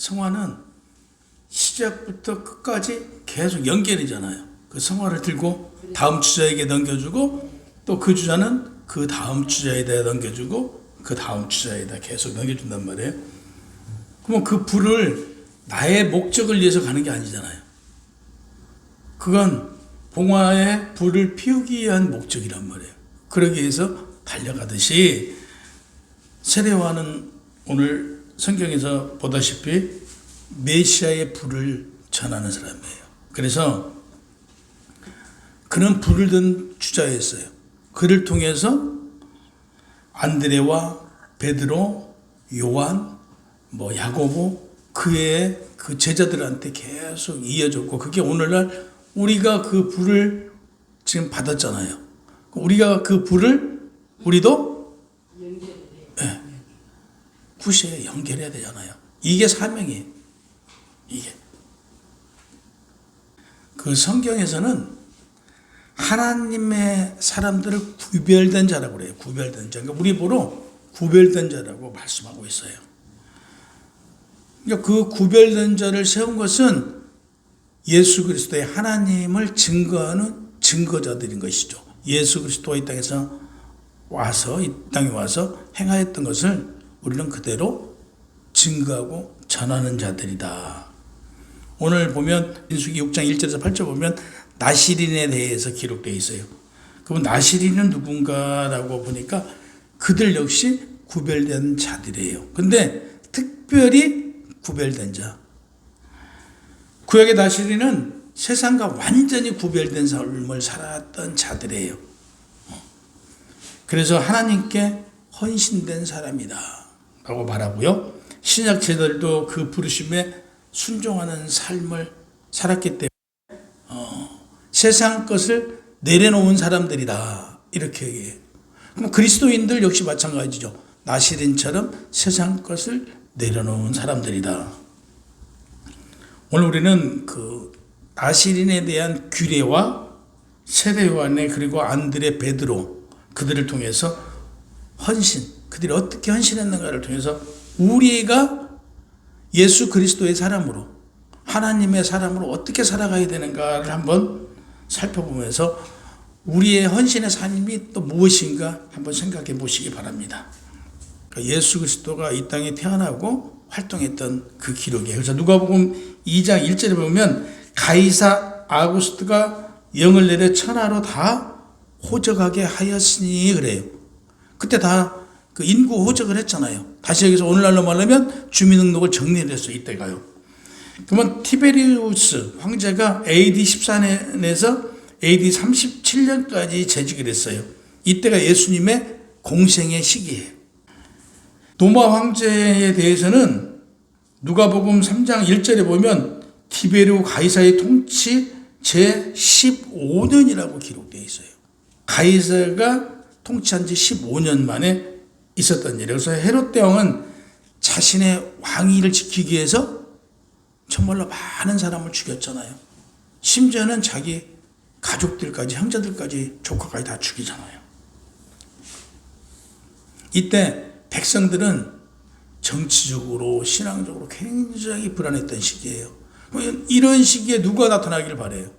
성화는 시작부터 끝까지 계속 연결이잖아요. 그 성화를 들고 다음 주자에게 넘겨주고 또 그 주자는 그 다음 주자에다 넘겨주고 그 다음 주자에다 계속 넘겨준단 말이에요. 그러면 그 불을 나의 목적을 위해서 가는 게 아니잖아요. 그건 봉화에 불을 피우기 위한 목적이란 말이에요. 그러기 위해서 달려가듯이 세례요한은 오늘 성경에서 보다시피 메시아의 불을 전하는 사람이에요. 그래서 그는 불을 든 주자였어요. 그를 통해서 안드레와 베드로, 요한, 야고보 그의 그 제자들한테 계속 이어졌고 그게 오늘날 우리가 그 불을 지금 받았잖아요. 우리가 그 불을 우리도 구시에 연결해야 되잖아요. 이게 사명이에요. 이게 그 성경에서는 하나님의 사람들을 구별된 자라고 그래요. 구별된 자. 그러니까 우리 보러 구별된 자라고 말씀하고 있어요. 그러니까 그 구별된 자를 세운 것은 예수 그리스도의 하나님을 증거하는 증거자들인 것이죠. 예수 그리스도가 이 땅에서 이 땅에 와서 행하였던 것을 우리는 그대로 증거하고 전하는 자들이다. 오늘 보면 민수기 6장 1절에서 8절 보면 나시린에 대해서 기록되어 있어요. 그럼 나시린은 누군가라고 보니까 그들 역시 구별된 자들이에요. 근데 특별히 구별된 자. 구약의 나시린은 세상과 완전히 구별된 삶을 살았던 자들이에요. 그래서 하나님께 헌신된 사람이다 라고 말하고요. 신약 제자들도 그 부르심에 순종하는 삶을 살았기 때문에 세상 것을 내려놓은 사람들이다 이렇게 얘기해요. 그럼 그리스도인들 역시 마찬가지죠. 나시린처럼 세상 것을 내려놓은 사람들이다. 오늘 우리는 그 나시린에 대한 규례와 세례요한의 그리고 안드레, 베드로 그들을 통해서 헌신, 그들이 어떻게 헌신했는가를 통해서 우리가 예수 그리스도의 사람으로 하나님의 사람으로 어떻게 살아가야 되는가를 한번 살펴보면서 우리의 헌신의 삶이 또 무엇인가 한번 생각해 보시기 바랍니다. 예수 그리스도가 이 땅에 태어나고 활동했던 그 기록이에요. 그래서 누가복음 2장 1절에 보면 가이사 아구스트가 영을 내려 천하로 다 호적하게 하였으니 그래요. 그때 다 그 인구 호적을 했잖아요. 다시 여기서 오늘날로 말하면 주민등록을 정리를 했어요. 이때가요. 그러면 티베리우스 황제가 AD 14년에서 AD 37년까지 재직을 했어요. 이때가 예수님의 공생의 시기예요. 노마 황제에 대해서는 누가복음 3장 1절에 보면 티베리우 가이사의 통치 제15년이라고 기록되어 있어요. 가이사가 통치한 지 15년 만에 있었던 일이에요. 그래서 헤롯 대왕은 자신의 왕위를 지키기 위해서 정말로 많은 사람을 죽였잖아요. 심지어는 자기 가족들까지, 형제들까지, 조카까지 다 죽이잖아요. 이때 백성들은 정치적으로, 신앙적으로 굉장히 불안했던 시기예요. 이런 시기에 누가 나타나기를 바래요?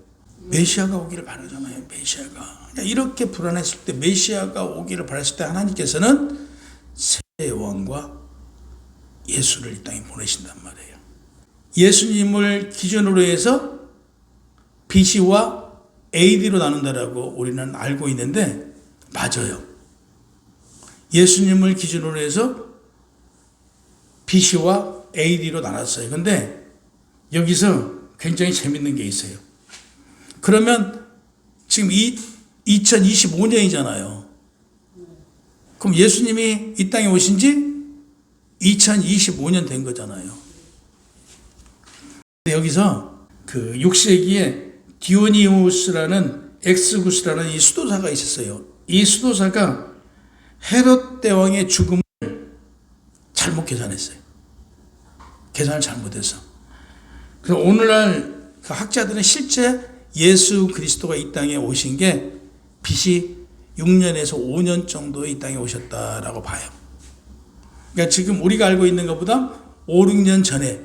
메시아가 오기를 바라잖아요. 메시아가. 이렇게 불안했을 때, 메시아가 오기를 바랐을 때 하나님께서는 세례요한과 예수를 이 땅에 보내신단 말이에요. 예수님을 기준으로 해서 BC와 AD로 나눈다라고 우리는 알고 있는데 맞아요. 예수님을 기준으로 해서 BC와 AD로 나눴어요. 근데 여기서 굉장히 재밌는 게 있어요. 그러면 지금 2025년이잖아요. 그럼 예수님이 이 땅에 오신 지 2025년 된 거잖아요. 여기서 그 6세기에 디오니우스라는 엑스구스라는 이 수도사가 있었어요. 이 수도사가 헤롯 대왕의 죽음을 잘못 계산했어요. 계산을 잘못해서. 그래서 오늘날 그 학자들은 실제 예수 그리스도가 이 땅에 오신 게 BC 6년에서 5년 정도 이 땅에 오셨다라고 봐요. 그러니까 지금 우리가 알고 있는 것보다 5, 6년 전에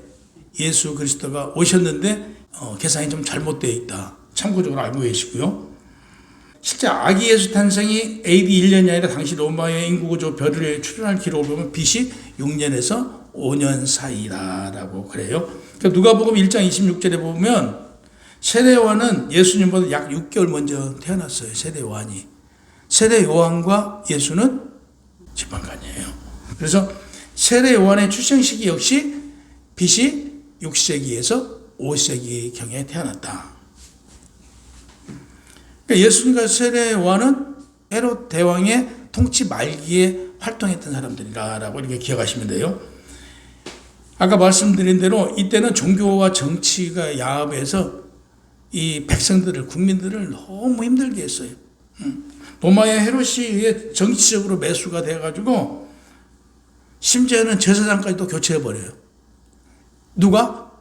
예수 그리스도가 오셨는데 계산이 좀 잘못되어 있다. 참고적으로 알고 계시고요. 실제 아기 예수 탄생이 AD 1년이 아니라 당시 로마의 인구구조 별을 출현할 기록을 보면 BC 6년에서 5년 사이다라고 그래요. 그러니까 누가복음 1장 26절에 보면 세례 요한은 예수님보다 약 6개월 먼저 태어났어요. 세례 요한이. 세례 요한과 예수는 집안간이에요. 그래서 세례 요한의 출생시기 역시 BC 6세기에서 5세기경에 태어났다. 그러니까 예수님과 세례 요한은 헤롯 대왕의 통치 말기에 활동했던 사람들이라고 이렇게 기억하시면 돼요. 아까 말씀드린 대로 이때는 종교와 정치가 야합해서 이 백성들을, 국민들을 너무 힘들게 했어요. 로마의 헤롯이 정치적으로 매수가 돼가지고 심지어는 제사장까지도 교체해버려요. 누가?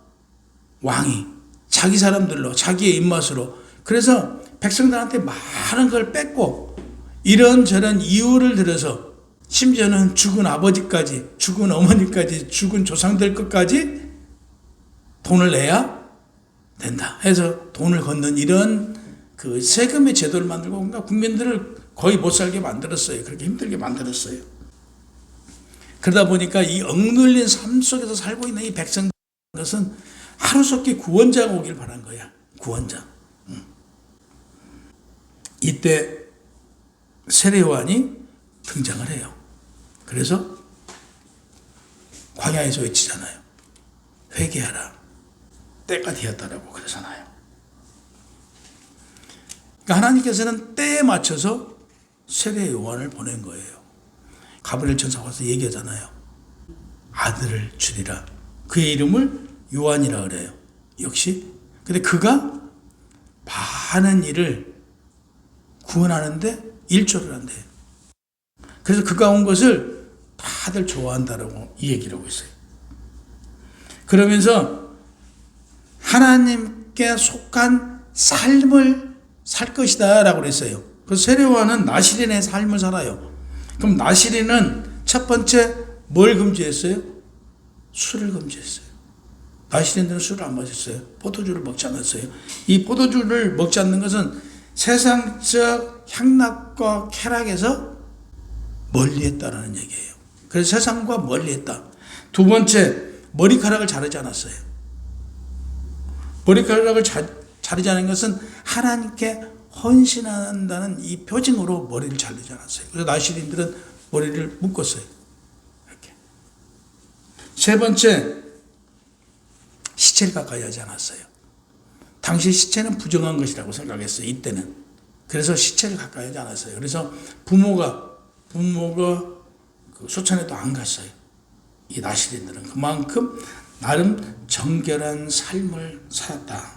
왕이. 자기 사람들로, 자기의 입맛으로. 그래서 백성들한테 많은 걸 뺏고 이런저런 이유를 들어서 심지어는 죽은 아버지까지, 죽은 어머니까지, 죽은 조상들 것까지 돈을 내야 된다 해서 돈을 걷는 이런 그 세금의 제도를 만들고 그러니까 국민들을 거의 못 살게 만들었어요. 그렇게 힘들게 만들었어요. 그러다 보니까 이 억눌린 삶 속에서 살고 있는 이 백성들 것은 하루속히 구원자가 오길 바란 거야. 구원자. 이때 세례 요한이 등장을 해요. 그래서 광야에서 외치잖아요. 회개하라. 때가 되었다라고 그러잖아요. 그러니까 하나님께서는 때에 맞춰서 세례 요한을 보낸 거예요. 가브리엘 천사가 와서 얘기하잖아요. 아들을 주리라. 그의 이름을 요한이라 그래요. 역시. 근데 그가 많은 일을 구원하는데 일조를 한대요. 그래서 그가 온 것을 다들 좋아한다라고 이 얘기를 하고 있어요. 그러면서 하나님께 속한 삶을 살 것이다 라고 그랬어요. 그래서 세례 요한은 나시린의 삶을 살아요. 그럼 나시린은 첫 번째 뭘 금지했어요? 술을 금지했어요. 나시린들은 술을 안 마셨어요. 포도주를 먹지 않았어요. 이 포도주를 먹지 않는 것은 세상적 향락과 쾌락에서 멀리했다라는 얘기예요. 그래서 세상과 멀리했다. 두 번째, 머리카락을 자르지 않았어요. 머리카락을 자르지 않은 것은 하나님께 헌신한다는 이 표징으로 머리를 자르지 않았어요. 그래서 나시린들은 머리를 묶었어요. 이렇게. 세 번째, 시체를 가까이 하지 않았어요. 당시 시체는 부정한 것이라고 생각했어요. 이때는. 그래서 시체를 가까이 하지 않았어요. 그래서 부모가 그 소찬에도 안 갔어요. 이 나시린들은 그만큼 나름 정결한 삶을 살았다.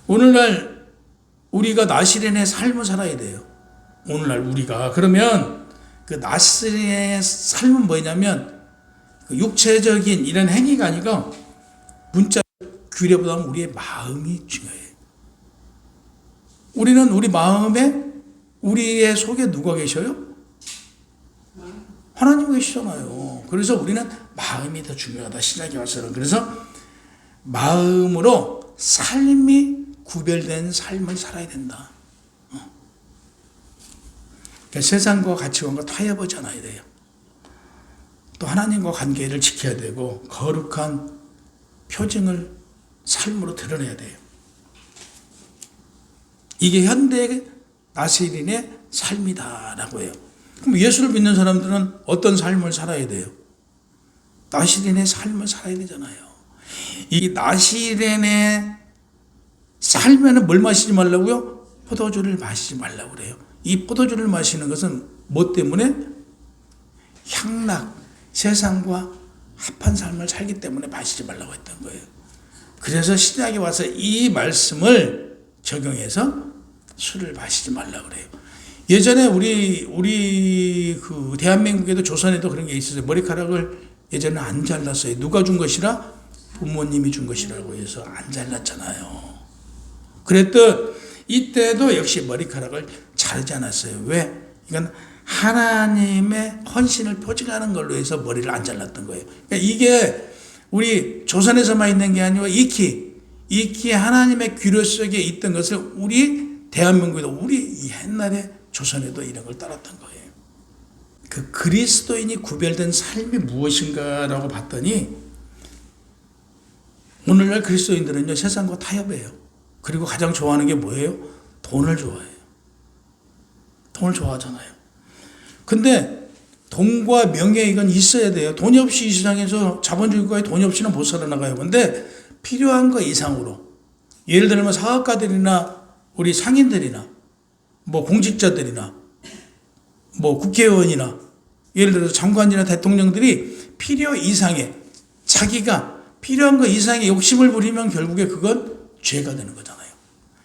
오늘날 우리가 나시린의 삶을 살아야 돼요. 오늘날 우리가. 그러면 그 나시린의 삶은 뭐냐면 그 육체적인 이런 행위가 아니고 문자 규례보다는 우리의 마음이 중요해요. 우리는 우리 마음에 우리의 속에 누가 계셔요? 하나님 계시잖아요. 그래서 우리는 마음이 더 중요하다. 신약에 와서는. 그래서 마음으로 삶이 구별된 삶을 살아야 된다. 그러니까 세상과 가치관과 타협하지 않아야 돼요. 또 하나님과 관계를 지켜야 되고 거룩한 표징을 삶으로 드러내야 돼요. 이게 현대 나시린의 삶이다라고 해요. 그럼 예수를 믿는 사람들은 어떤 삶을 살아야 돼요? 나시린의 삶을 살아야 되잖아요. 이 나시린의 삶에는 뭘 마시지 말라고요? 포도주를 마시지 말라고 그래요. 이 포도주를 마시는 것은 뭐 때문에? 향락, 세상과 합한 삶을 살기 때문에 마시지 말라고 했던 거예요. 그래서 신약에 와서 이 말씀을 적용해서 술을 마시지 말라고 그래요. 예전에 우리 그 대한민국에도 조선에도 그런 게 있었어요. 머리카락을 예전에 안 잘랐어요. 누가 준 것이라? 부모님이 준 것이라고 해서 안 잘랐잖아요. 그랬듯 이때도 역시 머리카락을 자르지 않았어요. 왜? 이건 하나님의 헌신을 표징하는 걸로 해서 머리를 안 잘랐던 거예요. 그러니까 이게 우리 조선에서만 있는 게 아니고 익히 하나님의 귀로 속에 있던 것을 우리 대한민국에도 우리 옛날에 조선에도 이런 걸 따랐던 거예요. 그 그리스도인이 구별된 삶이 무엇인가라고 봤더니 오늘날 그리스도인들은요 세상과 타협해요. 그리고 가장 좋아하는 게 뭐예요? 돈을 좋아해요. 돈을 좋아하잖아요. 근데 돈과 명예 이건 있어야 돼요. 돈이 없이 이 세상에서 자본주의 국가에 돈이 없이는 못 살아나가요. 근데 필요한 거 이상으로 예를 들면 사업가들이나 우리 상인들이나 뭐 공직자들이나 뭐 국회의원이나 예를 들어서 장관이나 대통령들이 필요 이상의 자기가 필요한 거 이상의 욕심을 부리면 결국에 그건 죄가 되는 거잖아요.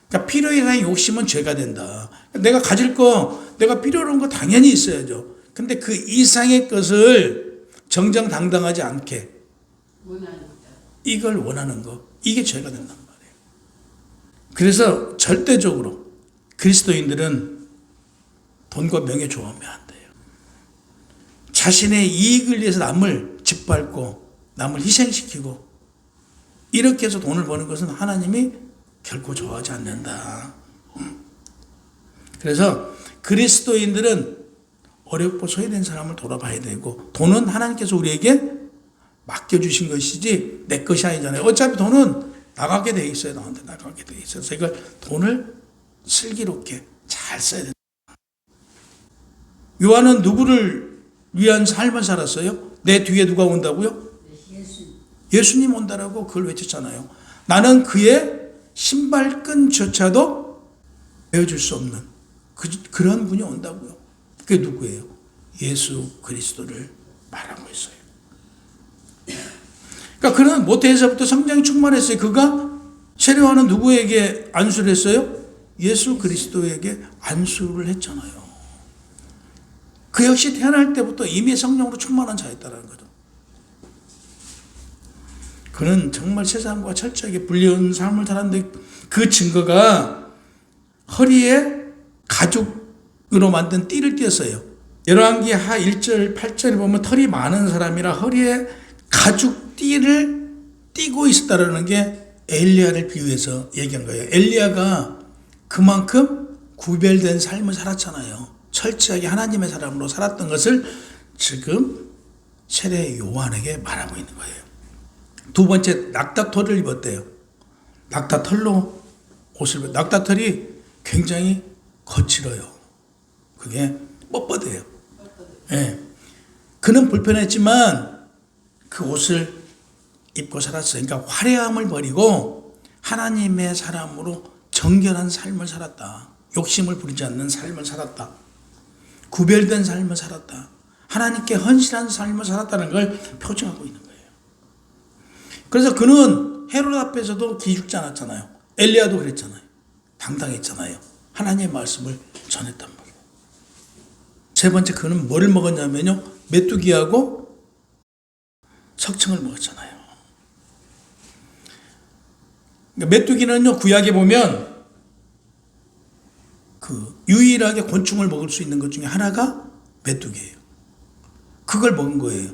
그러니까 필요 이상의 욕심은 죄가 된다. 내가 가질 거 내가 필요로 한 거 당연히 있어야죠. 근데 그 이상의 것을 정정당당하지 않게 이걸 원하는 거 이게 죄가 된단 말이에요. 그래서 절대적으로 그리스도인들은 돈과 명예 좋아하면 안 돼요. 자신의 이익을 위해서 남을 짓밟고 남을 희생시키고 이렇게 해서 돈을 버는 것은 하나님이 결코 좋아하지 않는다. 그래서 그리스도인들은 어렵고 소외된 사람을 돌아봐야 되고 돈은 하나님께서 우리에게 맡겨주신 것이지 내 것이 아니잖아요. 어차피 돈은 나가게 돼 있어요. 나한테 나가게 돼 있어요. 그래서 이걸 돈을 슬기롭게 잘 써야 된다. 요한은 누구를 위한 삶을 살았어요? 내 뒤에 누가 온다고요? 예수님 온다라고 그걸 외쳤잖아요. 나는 그의 신발끈조차도 베어줄 수 없는 그런 분이 온다고요. 그게 누구예요? 예수 그리스도를 말하고 있어요. 그러니까 그는 모태에서부터 성령이 충만했어요. 그가 세례요한은 누구에게 안수를 했어요? 예수 그리스도에게 안수를 했잖아요. 그 역시 태어날 때부터 이미 성령으로 충만한 자였다는 거죠. 그는 정말 세상과 철저하게 분리한 삶을 살았는데 그 증거가 허리에 가죽으로 만든 띠를 띄었어요. 열왕기 하 1절 8절에 보면 털이 많은 사람이라 허리에 가죽 띠를 띠고 있었다는 게 엘리야를 비유해서 얘기한 거예요. 엘리야가 그만큼 구별된 삶을 살았잖아요. 철저하게 하나님의 사람으로 살았던 것을 지금 세례 요한에게 말하고 있는 거예요. 두 번째, 낙타털을 입었대요. 낙타털로 옷을 입었대요. 낙타털이 굉장히 거칠어요. 그게 뻣뻣해요. 네. 그는 불편했지만 그 옷을 입고 살았어요. 그러니까 화려함을 버리고 하나님의 사람으로 정결한 삶을 살았다. 욕심을 부리지 않는 삶을 살았다. 구별된 삶을 살았다. 하나님께 헌신한 삶을 살았다는 걸 표징하고 있는 거예요. 그래서 그는 헤롯 앞에서도 기죽지 않았잖아요. 엘리야도 그랬잖아요. 당당했잖아요. 하나님의 말씀을 전했단 말이에요. 세 번째, 그는 뭐를 먹었냐면요, 메뚜기하고 석청을 먹었잖아요. 그러니까 메뚜기는요, 구약에 보면 그 유일하게 곤충을 먹을 수 있는 것 중에 하나가 메뚜기예요. 그걸 먹은 거예요.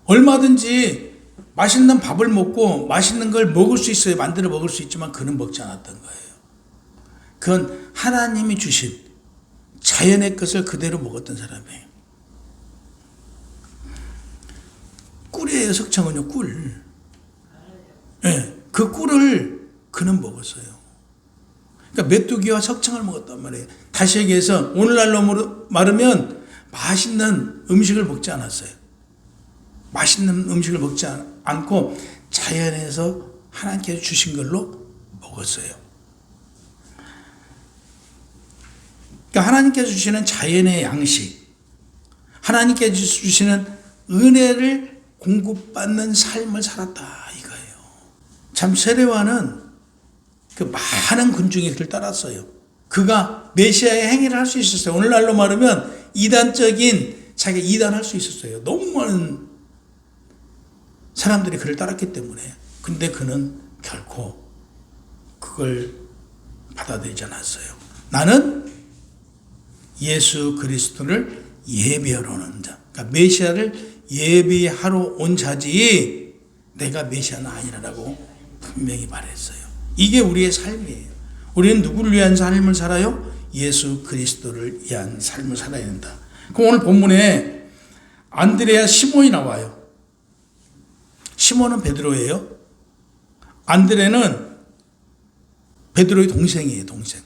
얼마든지 맛있는 밥을 먹고 맛있는 걸 먹을 수 있어요. 만들어 먹을 수 있지만 그는 먹지 않았던 거예요. 그건 하나님이 주신 자연의 것을 그대로 먹었던 사람이에요. 꿀이에요. 석청은요, 꿀. 네, 그 꿀을 그는 먹었어요. 그러니까 메뚜기와 석청을 먹었단 말이에요. 다시 얘기해서 오늘날로 말하면 맛있는 음식을 먹지 않았어요. 맛있는 음식을 먹지 않고 자연에서 하나님께서 주신 걸로 먹었어요. 그러니까 하나님께서 주시는 자연의 양식, 하나님께서 주시는 은혜를 공급받는 삶을 살았다 이거예요. 참 세례요한은 그 많은 군중이 그를 따랐어요. 그가 메시아의 행위를 할 수 있었어요. 오늘날로 말하면 이단적인 자기가 이단할 수 있었어요. 너무 많은 사람들이 그를 따랐기 때문에. 근데 그는 결코 그걸 받아들이지 않았어요. 나는 예수 그리스도를 예배하러 오는 자, 그러니까 메시아를 예배하러 온 자지 내가 메시아는 아니라고 분명히 말했어요. 이게 우리의 삶이에요. 우리는 누구를 위한 삶을 살아요? 예수 그리스도를 위한 삶을 살아야 된다. 그럼 오늘 본문에 안드레와 시몬이 나와요. 시몬은 베드로예요. 안드레는 베드로의 동생이에요, 동생.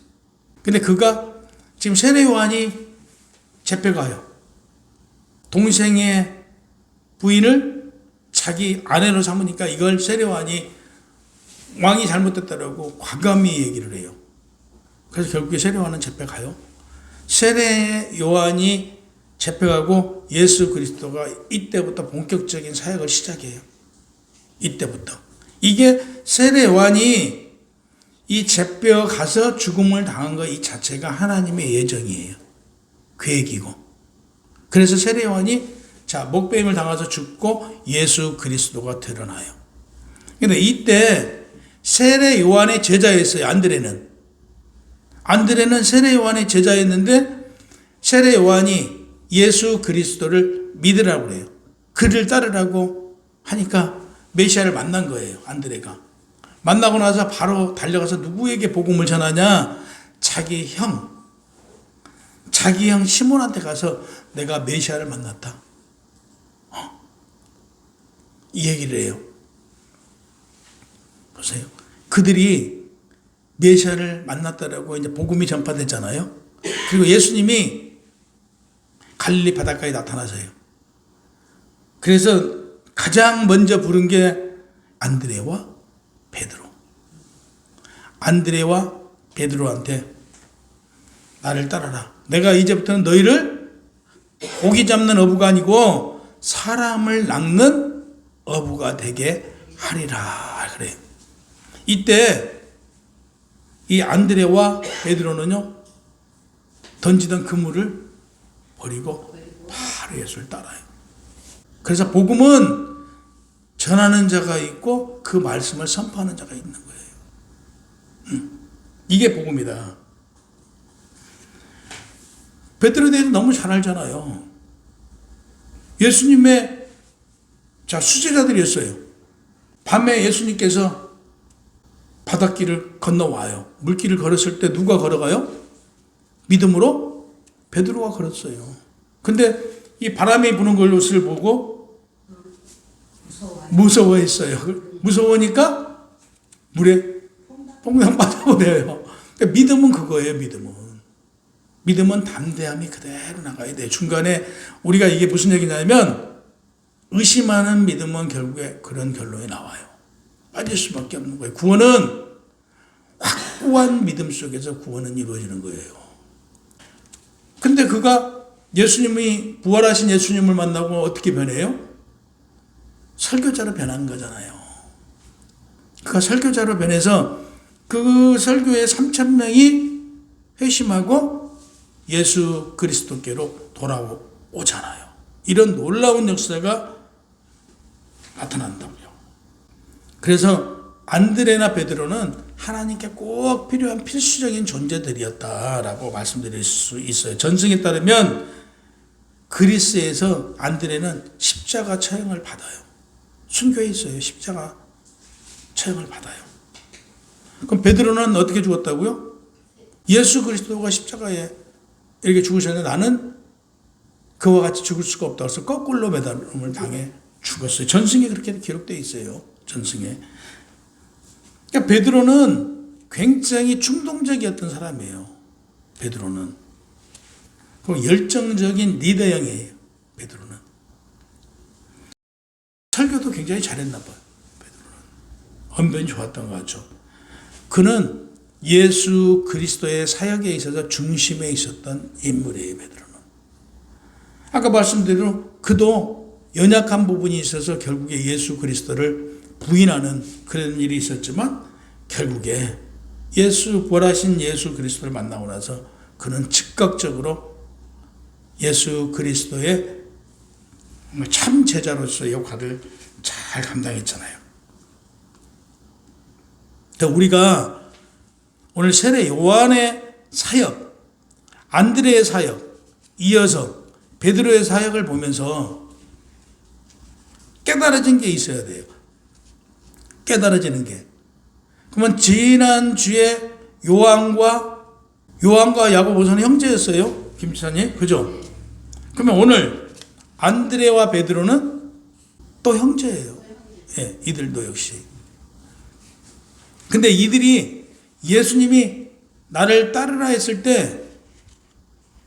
근데 그가 지금 세례 요한이 잡혀가요. 동생의 부인을 자기 아내로 삼으니까 이걸 세례 요한이 왕이 잘못됐다라고 과감히 얘기를 해요. 그래서 결국에 세례 요한은 잡혀가요. 세례 요한이 잡혀가고 예수 그리스도가 이때부터 본격적인 사역을 시작해요. 이때부터. 이게 세례 요한이 이 잡혀가서 죽음을 당한 것 이 자체가 하나님의 예정이에요. 계획이고. 그래서 세례 요한이 목배임을 당해서 죽고 예수 그리스도가 드러나요. 근데 이때 세례 요한의 제자였어요. 안드레는 세례 요한의 제자였는데 세례 요한이 예수 그리스도를 믿으라고 그래요. 그를 따르라고 하니까 메시아를 만난 거예요. 안드레가. 만나고 나서 바로 달려가서 누구에게 복음을 전하냐? 자기 형 시몬한테 가서 내가 메시아를 만났다. 이 얘기를 해요. 보세요. 그들이 메시아를 만났다라고 이제 복음이 전파됐잖아요. 그리고 예수님이 갈릴리 바닷가에 나타나서요. 그래서 가장 먼저 부른 게 안드레와 베드로. 안드레와 베드로한테 나를 따라라. 내가 이제부터는 너희를 고기 잡는 어부가 아니고 사람을 낚는 어부가 되게 하리라. 그래요. 이때 이 안드레와 베드로는요, 던지던 그물을 버리고 바로 예수를 따라요. 그래서 복음은 전하는 자가 있고 그 말씀을 선포하는 자가 있는 거예요. 이게 복음이다. 베드로에 대해서 너무 잘 알잖아요. 예수님의 수제자들이었어요. 밤에 예수님께서 바닷길을 건너와요. 물길을 걸었을 때 누가 걸어가요? 믿음으로 베드로가 걸었어요. 근데 이 바람이 부는 것을 보고 무서워했어요. 무서우니까 물에 퐁당 빠져버려요. 그러니까 믿음은 그거예요. 믿음은 담대함이 그대로 나가야 돼요. 중간에 우리가 이게 무슨 얘기냐면 의심하는 믿음은 결국에 그런 결론이 나와요. 빠질 수밖에 없는 거예요. 구원은 확고한 믿음 속에서 구원은 이루어지는 거예요. 근데 그가 예수님이 부활하신 예수님을 만나고 어떻게 변해요? 설교자로 변한 거잖아요. 그가 설교자로 변해서 그 설교에 3,000명이 회심하고 예수 그리스도께로 돌아오잖아요. 이런 놀라운 역사가 나타난다고요. 그래서 안드레나 베드로는 하나님께 꼭 필요한 필수적인 존재들이었다라고 말씀드릴 수 있어요. 전승에 따르면 그리스에서 안드레는 십자가 처형을 받아요. 순교에 있어요. 십자가 처형을 받아요. 그럼 베드로는 어떻게 죽었다고요? 예수 그리스도가 십자가에 이렇게 죽으셨는데 나는 그와 같이 죽을 수가 없다. 그래서 거꾸로 매달음을 당해 죽었어요. 전승에 그렇게 기록되어 있어요. 전승에. 그러니까 베드로는 굉장히 충동적이었던 사람이에요. 베드로는. 그리고 열정적인 리더형이에요. 베드로는. 설교도 굉장히 잘했나 봐요. 베드로는. 언변이 좋았던 것 같죠. 그는 예수 그리스도의 사역에 있어서 중심에 있었던 인물이에요. 베드로는. 아까 말씀드린 그도 연약한 부분이 있어서 결국에 예수 그리스도를 부인하는 그런 일이 있었지만 결국에 부활하신 예수 그리스도를 만나고 나서 그는 즉각적으로 예수 그리스도의 참 제자로서의 역할을 잘 감당했잖아요. 우리가 오늘 세례 요한의 사역, 안드레의 사역, 이어서 베드로의 사역을 보면서 깨달아진 게 있어야 돼요. 깨달아지는 게. 그러면 지난주에 요한과 야고보서는 형제였어요. 김지사님. 그죠? 그러면 오늘 안드레와 베드로는 또 형제예요. 예, 이들도 역시. 근데 이들이 예수님이 나를 따르라 했을 때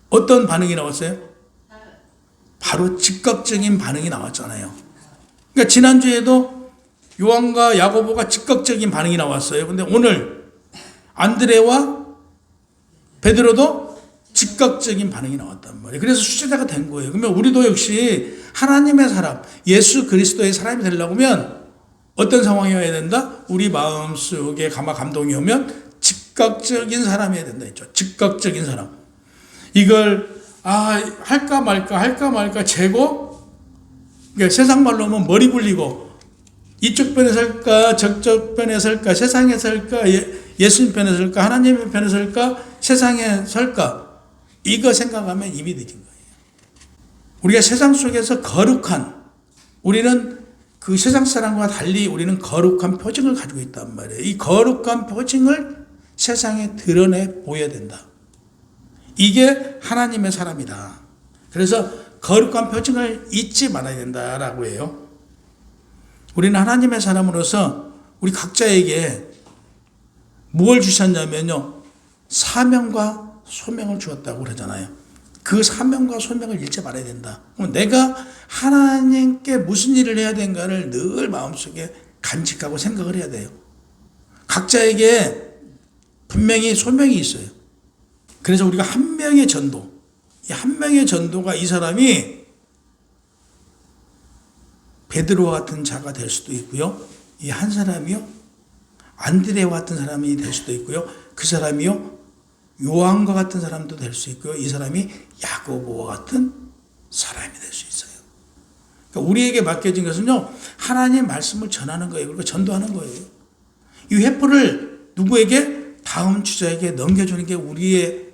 어떤 반응이 나왔어요? 바로 즉각적인 반응이 나왔잖아요. 그러니까 지난주에도 요한과 야고보가 즉각적인 반응이 나왔어요. 근데 오늘 안드레와 베드로도 즉각적인 반응이 나왔단 말이에요. 그래서 수제자가 된 거예요. 그러면 우리도 역시 하나님의 사람, 예수 그리스도의 사람이 되려고 하면 어떤 상황이어야 된다? 우리 마음속에 감동이 오면 즉각적인 사람이어야 된다 했죠. 즉각적인 사람. 이걸 할까 말까 재고, 그러니까 세상 말로 하면 머리 굴리고 이쪽 편에 설까 저쪽 편에 설까 세상에 설까 예수님 편에 설까 하나님의 편에 설까 세상에 설까 이거 생각하면 이미 늦은 거예요. 우리가 세상 속에서 우리는 그 세상 사람과 달리 우리는 거룩한 표징을 가지고 있단 말이에요. 이 거룩한 표징을 세상에 드러내 보여야 된다. 이게 하나님의 사람이다. 그래서 거룩한 표징을 잊지 말아야 된다라고 해요. 우리는 하나님의 사람으로서 우리 각자에게 무엇을 주셨냐면요. 사명과 소명을 주었다고 그러잖아요. 그 사명과 소명을 잃지 말아야 된다. 내가 하나님께 무슨 일을 해야 되는가를 늘 마음속에 간직하고 생각을 해야 돼요. 각자에게 분명히 소명이 있어요. 그래서 우리가 한 명의 전도, 이 한 명의 전도가 이 사람이 베드로와 같은 자가 될 수도 있고요. 이 한 사람이요. 안드레와 같은 사람이 될 수도 있고요. 그 사람이요. 요한과 같은 사람도 될 수 있고요. 이 사람이 야고보와 같은 사람이 될 수 있어요. 그러니까 우리에게 맡겨진 것은요. 하나님의 말씀을 전하는 거예요. 그리고 전도하는 거예요. 이 횃불을 누구에게? 다음 주자에게 넘겨주는 게 우리의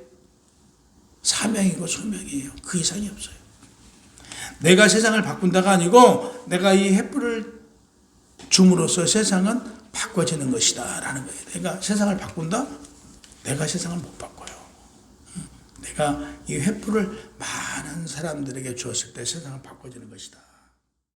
사명이고 소명이에요. 그 이상이 없어요. 내가 세상을 바꾼다가 아니고 내가 이 횃불을 줌으로써 세상은 바꿔지는 것이다 라는 거예요. 내가 세상을 바꾼다? 내가 세상을 못 바꿔요. 내가 이 횃불을 많은 사람들에게 주었을 때 세상을 바꿔지는 것이다.